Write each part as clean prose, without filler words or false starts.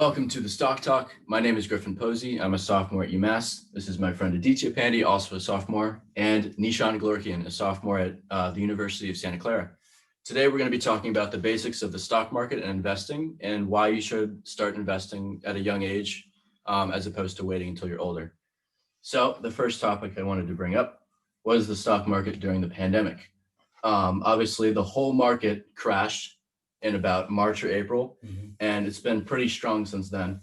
Welcome to the Stock Talk. My name is Griffin Posey. I'm a sophomore at UMass. This is my friend Aditya Pandey, also a sophomore, and Nishan Glorkian, a sophomore at the University of Santa Clara. Today, we're going to be talking about the basics of the stock market and investing and why you should start investing at a young age as opposed to waiting until you're older. So the first topic I wanted to bring up was the stock market during the pandemic. Obviously, the whole market crashed in about March or April, and it's been pretty strong since then.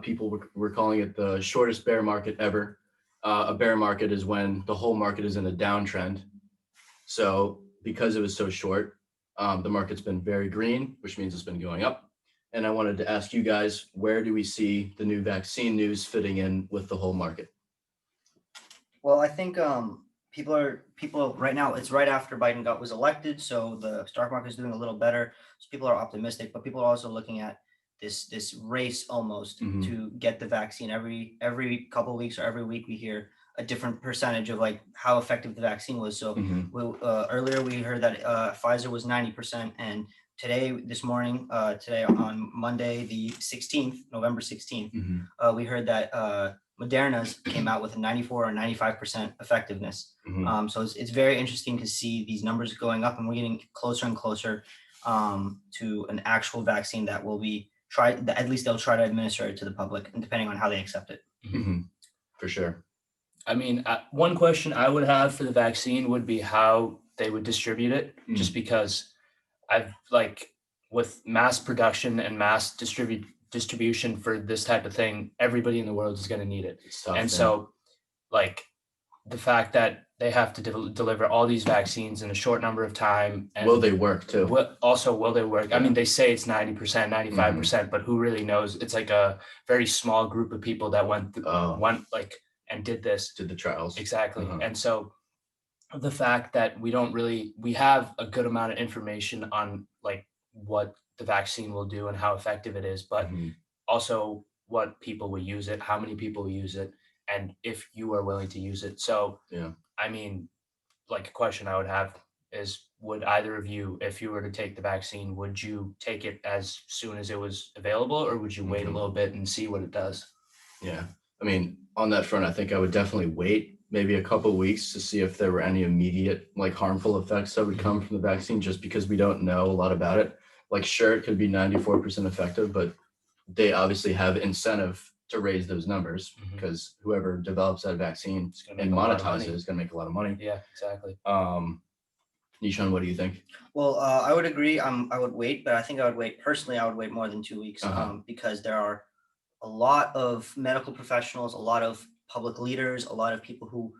People were calling it the shortest bear market ever. A bear market is when the whole market is in a downtrend. So because it was so short, the market's been very green, which means it's been going up. And I wanted to ask you guys, where do we see the new vaccine news fitting in with the whole market? Well, I think people right now, it's right after Biden was elected, so the stock market is doing a little better. So people are optimistic, but people are also looking at this race almost to get the vaccine. Every couple of weeks or every week we hear a different percentage of like how effective the vaccine was. So earlier we heard that Pfizer was 90%, and this morning, on Monday the 16th, November 16th, we heard that Moderna's came out with a 94 or 95% effectiveness. So it's very interesting to see these numbers going up, and we're getting closer and closer to an actual vaccine that will be tried. At least they'll try to administer it to the public, and depending on how they accept it. For sure. I mean, one question I would have for the vaccine would be how they would distribute it, just because with mass production and mass distribution for this type of thing, everybody in the world is going to need it. So the fact that they have to deliver all these vaccines in a short number of time. And will they work too? Will they work? Yeah. I mean, they say it's 90%, 95%, but who really knows? It's like a very small group of people that went and did the trials. Exactly. And so the fact that we have a good amount of information on like what the vaccine will do and how effective it is, but also what people will use it, how many people will use it, and if you are willing to use it. So, I mean, like a question I would have is, would either of you, if you were to take the vaccine, would you take it as soon as it was available, or would you wait a little bit and see what it does? Yeah. I mean, on that front, I think I would definitely wait maybe a couple of weeks to see if there were any immediate like harmful effects that would come from the vaccine, just because we don't know a lot about it. Like, sure, it could be 94% effective, but they obviously have incentive to raise those numbers because whoever develops that vaccine and monetizes it is going to make a lot of money. Yeah, exactly. Nishan, what do you think? Well, I would agree. I would wait, but I think I would wait more than 2 weeks because there are a lot of medical professionals, a lot of public leaders, a lot of people who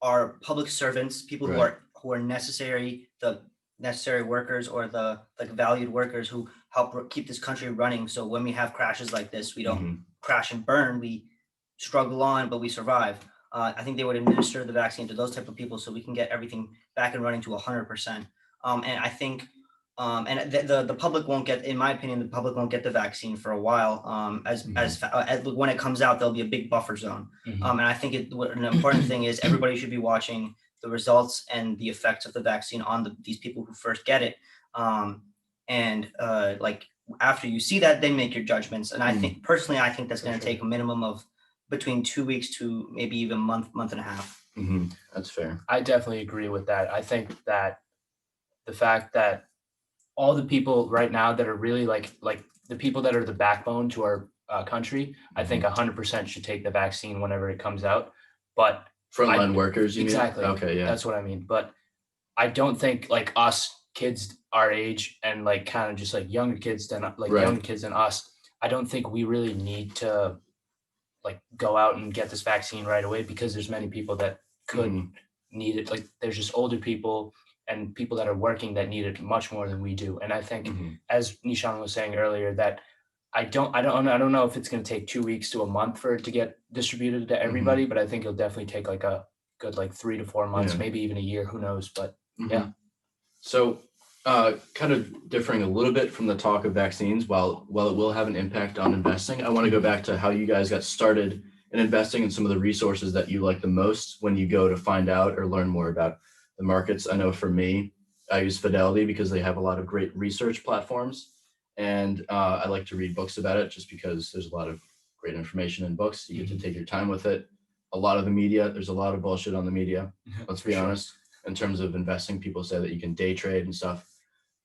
are public servants, people who are necessary, the necessary workers or the valued workers who help keep this country running. So when we have crashes like this, we don't crash and burn, we struggle on, but we survive. I think they would administer the vaccine to those type of people so we can get everything back and running to 100%. And I think the public won't get, in my opinion, the public won't get the vaccine for a while. As when it comes out, there'll be a big buffer zone. And I think an important thing is everybody should be watching the results and the effects of the vaccine on these people who first get it. After you see that, then make your judgments. And I think personally, that's going to take a minimum of between 2 weeks to maybe even month and a half. That's fair. I definitely agree with that. I think that the fact that all the people right now that are really like the people that are the backbone to our country, I think 100% should take the vaccine whenever it comes out. But frontline workers, you exactly. mean? Okay, yeah. That's what I mean. But I don't think like us kids our age and like kind of just like younger kids than us, I don't think we really need to like go out and get this vaccine right away, because there's many people that could need it. Like there's just older people and people that are working that need it much more than we do. And I think, as Nishan was saying earlier, that I don't know if it's going to take 2 weeks to a month for it to get distributed to everybody, but I think it'll definitely take like a good 3 to 4 months, maybe even a year, who knows, but yeah. So kind of differing a little bit from the talk of vaccines, while it will have an impact on investing, I want to go back to how you guys got started in investing and some of the resources that you like the most when you go to find out or learn more about the markets. I know for me, I use Fidelity because they have a lot of great research platforms. And I like to read books about it just because there's a lot of great information in books. You get to take your time with it. A lot of the media, there's a lot of bullshit on the media. Let's be honest. In terms of investing, people say that you can day trade and stuff.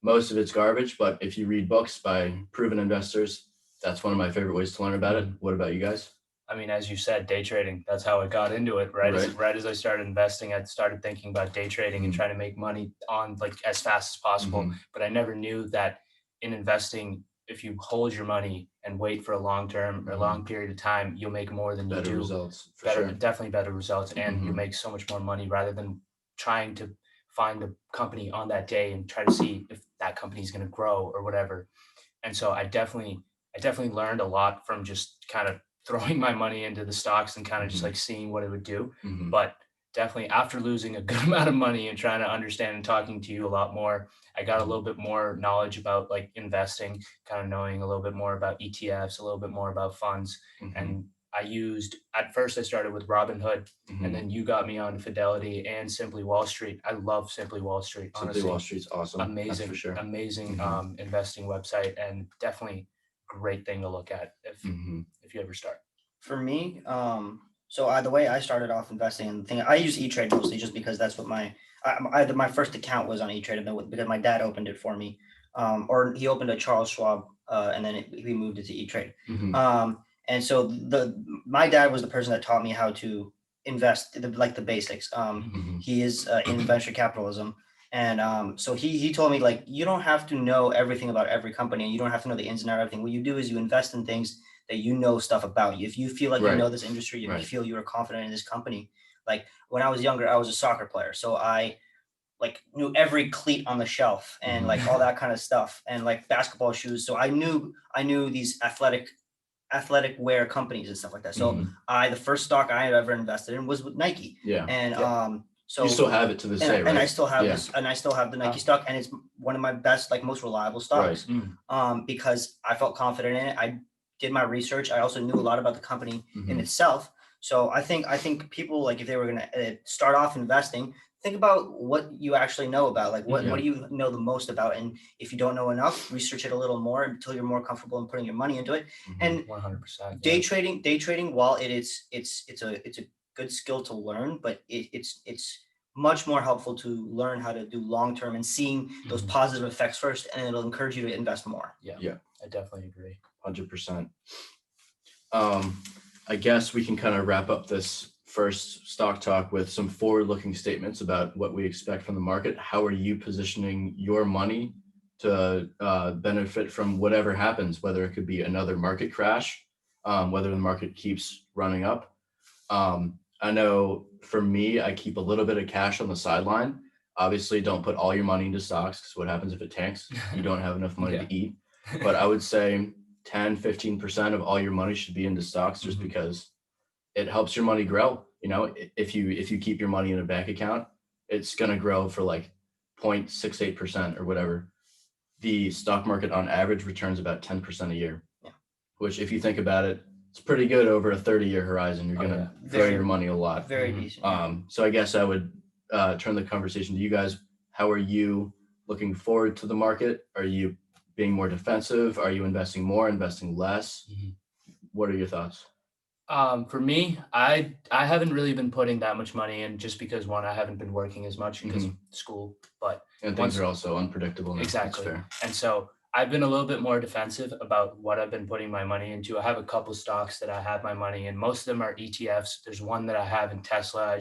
Most of it's garbage, but if you read books by proven investors, that's one of my favorite ways to learn about it. What about you guys? I mean, as you said, day trading, that's how I got into it, right? Right as I started investing, I started thinking about day trading and trying to make money on like as fast as possible. But I never knew that in investing, if you hold your money and wait for a long term or a long period of time, you'll make more than you do. Results, for better, sure. definitely better results. And you make so much more money rather than trying to find the company on that day and try to see if that company is going to grow or whatever. And so I definitely learned a lot from just kind of throwing my money into the stocks and kind of just like seeing what it would do. But definitely after losing a good amount of money and trying to understand and talking to you a lot more, I got a little bit more knowledge about like investing, kind of knowing a little bit more about ETFs, a little bit more about funds. And at first I started with Robinhood, and then you got me on Fidelity and Simply Wall Street. I love Simply Wall Street. Honestly, Simply Wall Street's awesome. Amazing, that's for sure. Amazing investing website, and definitely great thing to look at if you ever start. For me, the way I started off investing in the thing, I use E-Trade mostly just because that's what my first account was on E-Trade because my dad opened it for me, or he opened a Charles Schwab, and then we moved it to E-Trade. And so my dad was the person that taught me how to invest, like the basics. He is in venture capitalism. And so he told me, like, you don't have to know everything about every company, and you don't have to know the ins and outs of everything. What you do is you invest in things that you know stuff about. You. If you feel like you know this industry, you feel you are confident in this company. Like when I was younger, I was a soccer player. So I like knew every cleat on the shelf and like all that kind of stuff, and like basketball shoes. So I knew these athletic wear companies and stuff like that. So the first stock I had ever invested in was with Nike. And so you still have it to this day, right? And I still have this, and I still have the Nike stock, and it's one of my best, like most reliable stocks. Because I felt confident in it. I did my research. I also knew a lot about the company in itself. So I think people, like, if they were gonna start off investing, think about what you actually know about, like what do you know the most about, and if you don't know enough, research it a little more until you're more comfortable in putting your money into it. And 100%. Day trading, while it's a good skill to learn, but it's much more helpful to learn how to do long term and seeing those positive effects first, and it'll encourage you to invest more. Yeah, I definitely agree. 100%. I guess we can kind of wrap up this first stock talk with some forward-looking statements about what we expect from the market. How are you positioning your money to benefit from whatever happens, whether it could be another market crash, whether the market keeps running up? I know for me, I keep a little bit of cash on the sideline. Obviously, don't put all your money into stocks, because what happens if it tanks? You don't have enough money to eat. But I would say 10-15% of all your money should be into stocks, just because it helps your money grow. You know, if you keep your money in a bank account, it's going to grow for like 0.68% or whatever. The stock market on average returns about 10% a year, which, if you think about it, it's pretty good over a 30-year horizon. You're going to grow your money a lot. Very decent. So I guess I would turn the conversation to you guys. How are you looking forward to the market? Are you being more defensive? Are you investing more, investing less? What are your thoughts? For me, I haven't really been putting that much money in, just because, one, I haven't been working as much because of school, and things are also unpredictable. Exactly. That's fair. And so I've been a little bit more defensive about what I've been putting my money into. I have a couple stocks that I have my money in. Most of them are ETFs. There's one that I have in Tesla.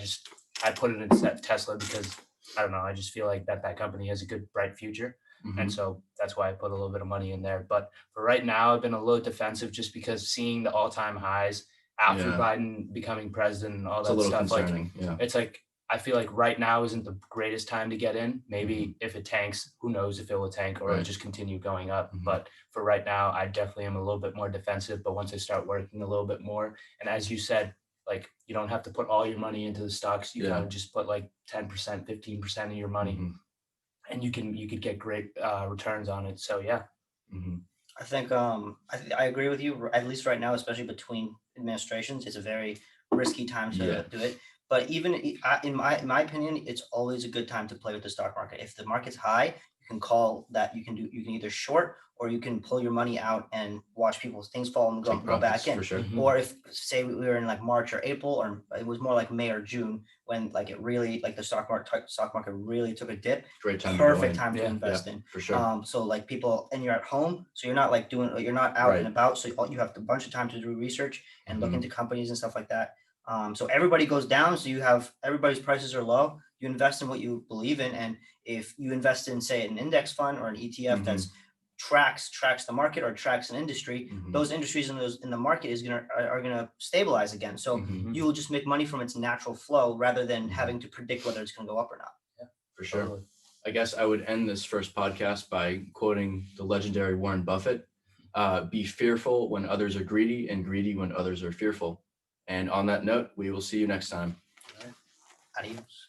I put it in Tesla because, I don't know, I just feel like that company has a good, bright future. And so that's why I put a little bit of money in there. But for right now, I've been a little defensive, just because seeing the all-time highs after Biden becoming president and all that stuff, concerning. It's like, I feel like right now isn't the greatest time to get in. Maybe if it tanks, who knows if it will tank or it'll just continue going up. But for right now, I definitely am a little bit more defensive. But once I start working a little bit more, and as you said, like, you don't have to put all your money into the stocks. You kind of just put like 10%, 15% of your money, and you could get great returns on it. So I think I agree with you. At least right now, especially between administrations, it's a very risky time to do it. But even in my opinion, it's always a good time to play with the stock market. If the market's high, you can call that you can either short, or you can pull your money out and watch people's things fall and go back in. For sure. Or if say we were in like March or April, or it was more like May or June, when like it really, like the stock market really took a dip. Great time. Perfect time to invest in. For sure. So like people, and you're at home, so you're not like you're not out and about, so you have a bunch of time to do research and look into companies and stuff like that. So everybody goes down, so you have everybody's prices are low. You invest in what you believe in, and if you invest in, say, an index fund or an ETF that's tracks the market or tracks an industry, those industries in the market are gonna stabilize again. So you will just make money from its natural flow rather than having to predict whether it's gonna go up or not. Yeah, for sure. I guess I would end this first podcast by quoting the legendary Warren Buffett: "Be fearful when others are greedy, and greedy when others are fearful." And on that note, we will see you next time. Adios.